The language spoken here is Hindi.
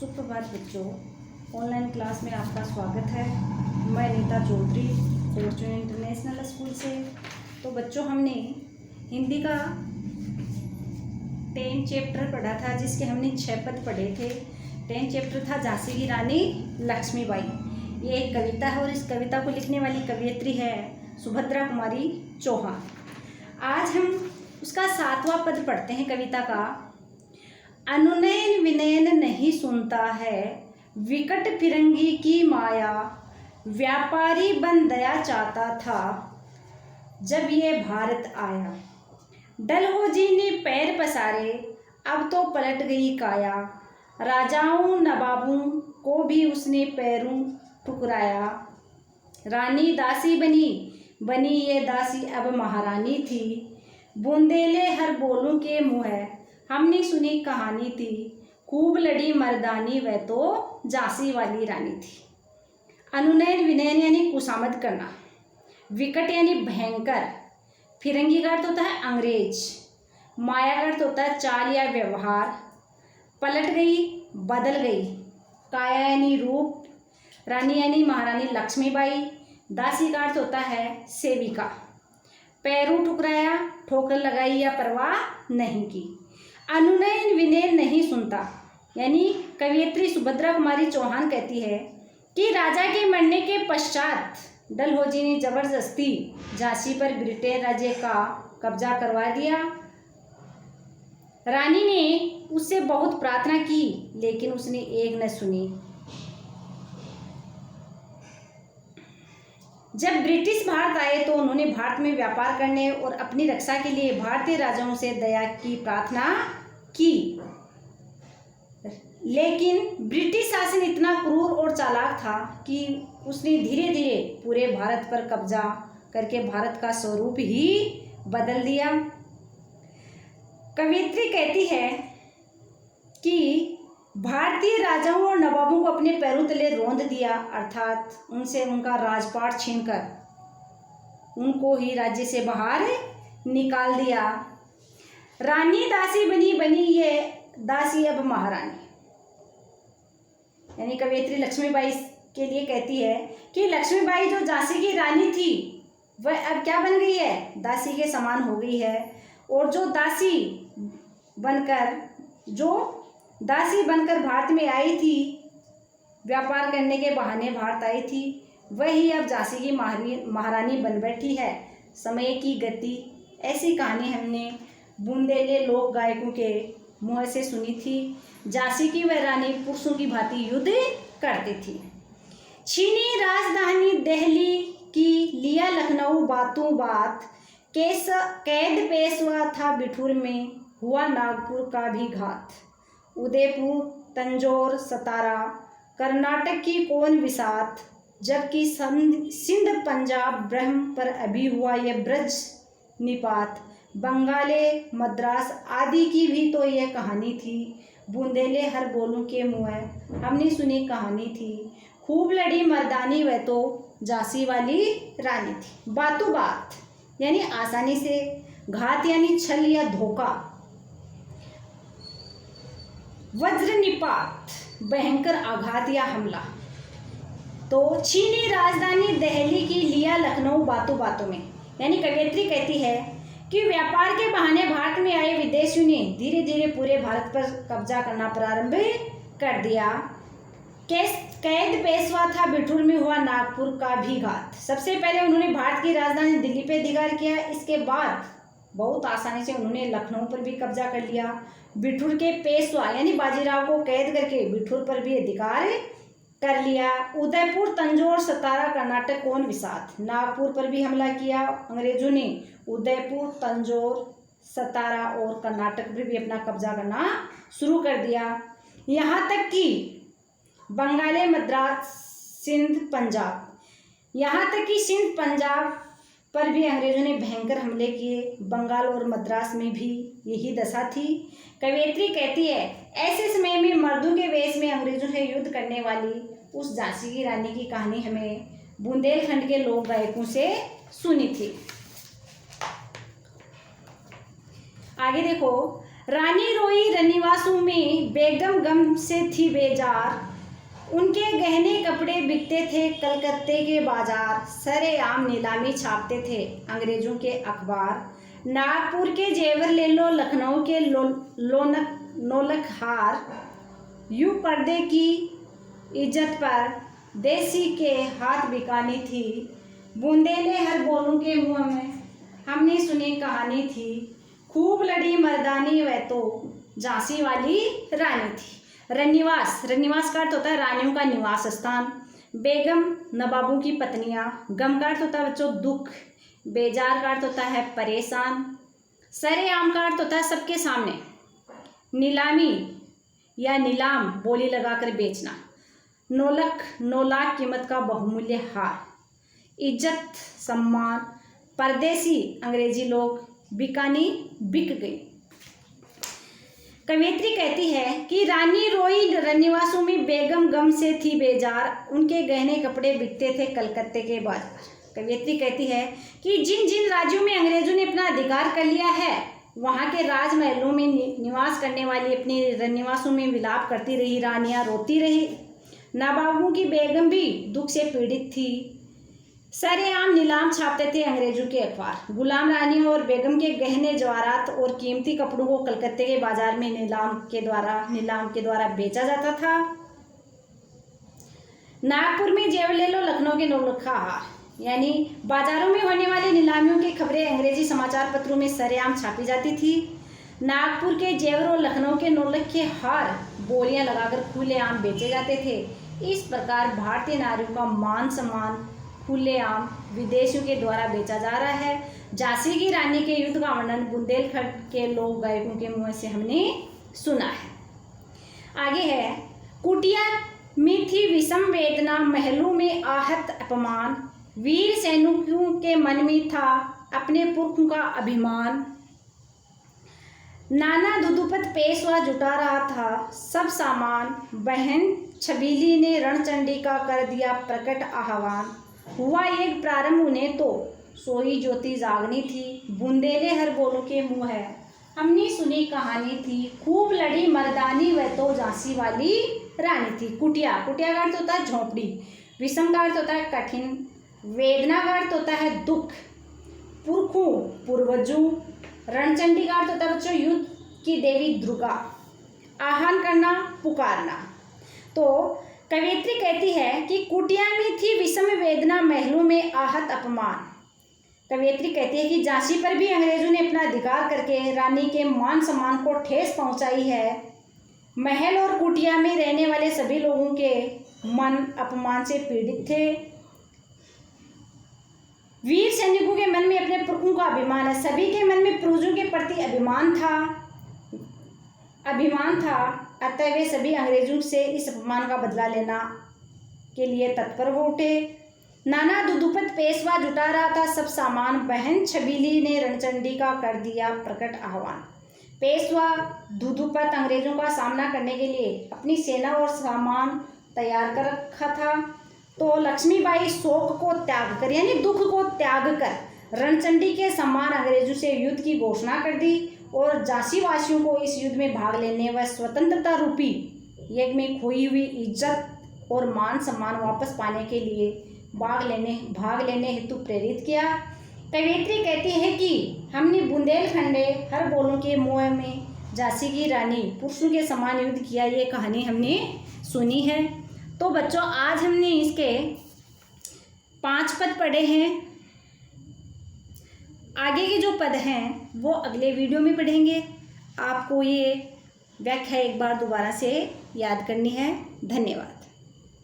सुप्रभात बच्चों, ऑनलाइन क्लास में आपका स्वागत है। मैं Neeta Chaudhary Fortune International school से। तो बच्चों, हमने हिंदी का 10 चैप्टर पढ़ा था, जिसके हमने 6 पद पढ़े थे। 10 चैप्टर था झांसी की रानी लक्ष्मीबाई। ये एक कविता है और इस कविता को लिखने वाली कवयित्री है सुभद्रा कुमारी चौहान। आज हम उसका 7वां पद पढ़ते हैं कविता का। अनुनयन विनयन नहीं सुनता है, विकट फिरंगी की माया, व्यापारी बन दया चाहता था जब ये भारत आया। डलहौजी ने पैर पसारे, अब तो पलट गई काया, राजाओं नवाबों को भी उसने पैरों ठुकराया। रानी दासी बनी ये दासी अब महारानी थी, बुंदेले हर बोलों के मुँह हमने सुनी कहानी थी, खूब लड़ी मर्दानी वह तो झांसी वाली रानी थी। अनुनयन विनयन यानी खुशामद करना, विकट यानी भयंकर, फिरंगी का अर्थ होता है अंग्रेज, माया का अर्थ होता है चाल या व्यवहार, पलट गई बदल गई, काया यानी रूप, रानी यानी महारानी लक्ष्मीबाई, दासी का अर्थ होता है सेविका, पैरों ठुकराया, ठोकर लगाई या परवाह नहीं की। अनुनयन विनयन नहीं सुनता यानी कवयित्री सुभद्रा कुमारी चौहान कहती है कि राजा के मरने के पश्चात डलहौजी ने जबरदस्ती झांसी पर ब्रिटेन राज्य का कब्जा करवा दिया। रानी ने उससे बहुत प्रार्थना की, लेकिन उसने एक न सुनी। जब ब्रिटिश भारत आए तो उन्होंने भारत में व्यापार करने और अपनी रक्षा के लिए भारतीय राजाओं से दया की प्रार्थना की, लेकिन ब्रिटिश शासन इतना क्रूर और चालाक था कि उसने धीरे धीरे पूरे भारत पर कब्जा करके भारत का स्वरूप ही बदल दिया। कवयित्री कहती है कि भारतीय राजाओं और नवाबों को अपने पैरों तले रौंद दिया, अर्थात उनसे उनका राजपाट छीनकर उनको ही राज्य से बाहर निकाल दिया। रानी दासी बनी ये दासी अब महारानी, यानी कवयित्री लक्ष्मीबाई के लिए कहती है कि लक्ष्मीबाई जो झांसी की रानी थी वह अब क्या बन गई है, दासी के समान हो गई है। और जो दासी बनकर भारत में आई थी, व्यापार करने के बहाने भारत आई थी, वही अब झांसी की महारानी बन बैठी है। समय की गति, ऐसी कहानी हमने बुंदेले लोक गायकों के मुँह से सुनी थी। झांसी की वह रानी पुरुषों की भांति युद्ध करती थी। छीनी राजधानी दिल्ली की, लिया लखनऊ बातों बात, कैद पेशवा था बिठूर में, हुआ नागपुर का भी घात। उदयपुर तंजौर सतारा, कर्नाटक की कौन विसात, जबकि सिंध पंजाब ब्रह्म पर अभी हुआ यह ब्रज निपात। बंगाले मद्रास आदि की भी तो यह कहानी थी, बूंदेले हर बोलों के मुँह हमने सुनी कहानी थी, खूब लड़ी मर्दानी वह तो झांसी वाली रानी थी। बातों बात यानी आसानी से, घात यानी छल या धोखा, वज्र निपात भयंकर आघात या हमला। तो छीनी राजधानी दिल्ली की, लिया लखनऊ बातों बातों में, यानी कवयित्री कहती है कि व्यापार के बहाने भारत में आए विदेशियों ने धीरे धीरे पूरे भारत पर कब्जा करना प्रारंभ कर दिया। कैद पेशवा था बिठूर में, हुआ नागपुर का भी घात। सबसे पहले उन्होंने भारत की राजधानी दिल्ली पे अधिकार किया, इसके बाद बहुत आसानी से उन्होंने लखनऊ पर भी कब्जा कर लिया। बिठूर के पेशवा यानी बाजीराव को कैद करके बिठूर पर भी अधिकार कर लिया। उदयपुर तंजौर सतारा कर्नाटक कौन विसात, नागपुर पर भी हमला किया अंग्रेजों ने। उदयपुर तंजौर सतारा और कर्नाटक पर भी अपना कब्जा करना शुरू कर दिया। यहाँ तक कि बंगाले मद्रास सिंध पंजाब, यहाँ तक कि सिंध पंजाब पर भी अंग्रेजों ने भयंकर हमले किए। बंगाल और मद्रास में भी यही दशा थी। कवयित्री कहती है ऐसे समय में मर्दों के वेश में अंग्रेजों से युद्ध करने वाली उस झांसी की रानी की कहानी हमें बुंदेलखंड के लोक गायकों से सुनी थी। आगे देखो, रानी रोई रनिवासों में, बेगम गम से थी बेजार। उनके गहने कपड़े बिकते थे कलकत्ते के बाजार। सरेआम नीलामी छापते थे अंग्रेजों के अखबार। नागपुर के जेवर ले लो, लखनऊ के नौलख हार। यूं पर्दे की इज्जत पर देसी के हाथ बिकानी थी। बूंदेले हर बोलों के मुंह में, हमने सुनी कहानी थी। खूब लड़ी मर्दानी वह तो झांसी वाली रानी थी। रनिवास, रनिवास का अर्थ होता है रानियों का निवास स्थान। बेगम, नवाबों की पत्नियां। गम का अर्थ होता है बच्चों दुख। बेजार का अर्थ होता है परेशान। सरेआम का अर्थ होता है सबके सामने। नीलामी या नीलाम, बोली लगाकर बेचना। नौलख, 9 लाख कीमत का बहुमूल्य हार। इज्जत, सम्मान। परदेसी, अंग्रेजी लोग। बिकानी, बिक गई। कवियत्री कहती है कि रानी रोई रनिवासों में, बेगम गम से थी बेजार। उनके गहने कपड़े बिकते थे कलकत्ते के बाजार। कवियत्री कहती है कि जिन जिन राज्यों में अंग्रेजों ने अपना अधिकार कर लिया है, वहाँ के राजमहलों में निवास करने वाली अपनी रनिवासों में विलाप करती रही रानियाँ रोती रही। नवाबों की बेगम भी दुख से पीड़ित थी। सरेआम नीलाम छापते थे अंग्रेजों के अखबार। गुलाम रानियों और बेगम के गहने जवाहरात और कीमती कपड़ों को कलकत्ते के बाजार में नीलाम के द्वारा बेचा जाता था। नागपुर में जेवर ले लो, लखनऊ के नौलख हार, यानी बाजारों में होने वाली नीलामियों की खबरें अंग्रेजी समाचार पत्रों में सरेआम छापी जाती थी। नागपुर के जेवर और लखनऊ के नौलख के हार बोलियां लगाकर खुलेआम बेचे जाते थे। इस प्रकार भारतीय नारियों का मान सम्मान खुलेआम विदेशियों के द्वारा बेचा जा रहा है। झांसी की रानी के युद्ध का वर्णन बुंदेलखंड के लोक गायकों के मुंह से हमने सुना है। आगे है, कुटिया में थी विषम वेदना, महलों में आहत अपमान। वीर सैनिकों के मन में था अपने पुरखों का अभिमान। नाना दुदुपत पेशवा जुटा रहा था सब सामान। बहन छबीली ने रणचंडी का कर दिया प्रकट आह्वान। हुआ एक प्रारंभ उन्हें तो सोई ज्योति जागनी थी। बुंदेले हर बोलों के मुंह है, हमने सुनी कहानी थी। खूब लड़ी मर्दानी वह तो झांसी वाली रानी थी। कुटिया, कुटिया का अर्थ होता है झोंपड़ी। विषम का अर्थ होता है कठिन। वेदना का अर्थ होता है दुख। पुरखों, पूर्वजों। रणचंडी का अर्थ होता है बच्चों युद्ध की देवी दुर्गा। आह्वान करना, पुकारना। तो कवियत्री कहती है कि कुटिया में थी विषम वेदना, महलों में आहत अपमान। कवियत्री कहती है कि झांसी पर भी अंग्रेजों ने अपना अधिकार करके रानी के मान सम्मान को ठेस पहुंचाई है। महल और कुटिया में रहने वाले सभी लोगों के मन अपमान से पीड़ित थे। वीर सैनिकों के मन में अपने पुरखों का अभिमान है। सभी के मन में पूर्वजों के प्रति अभिमान था। अतः वे सभी अंग्रेजों से इस अपमान का बदला लेना के लिए तत्पर हो उठे। नाना दुदुपत पेशवा जुटा रहा था सब सामान। बहन छबीली ने रणचंडी का कर दिया प्रकट आह्वान। पेशवा दुदुपत अंग्रेजों का सामना करने के लिए अपनी सेना और सामान तैयार कर रखा था। तो लक्ष्मीबाई शोक को त्याग कर, यानी दुख को त्याग कर रणचंडी के सम्मान अंग्रेजों से युद्ध की घोषणा कर दी और झांसी वासियों को इस युद्ध में भाग लेने व स्वतंत्रता रूपी यज्ञ में खोई हुई इज्जत और मान सम्मान वापस पाने के लिए भाग लेने हेतु प्रेरित किया। कवियत्री कहती है कि हमने बुंदेलखंडे हर बोलों के मुँह में झांसी की रानी पुरुषों के समान युद्ध किया, ये कहानी हमने सुनी है। तो बच्चों आज हमने इसके 5 पद पढ़े हैं। आगे के जो पद हैं वो अगले वीडियो में पढ़ेंगे। आपको ये व्याख्या एक बार दोबारा से याद करनी है। धन्यवाद।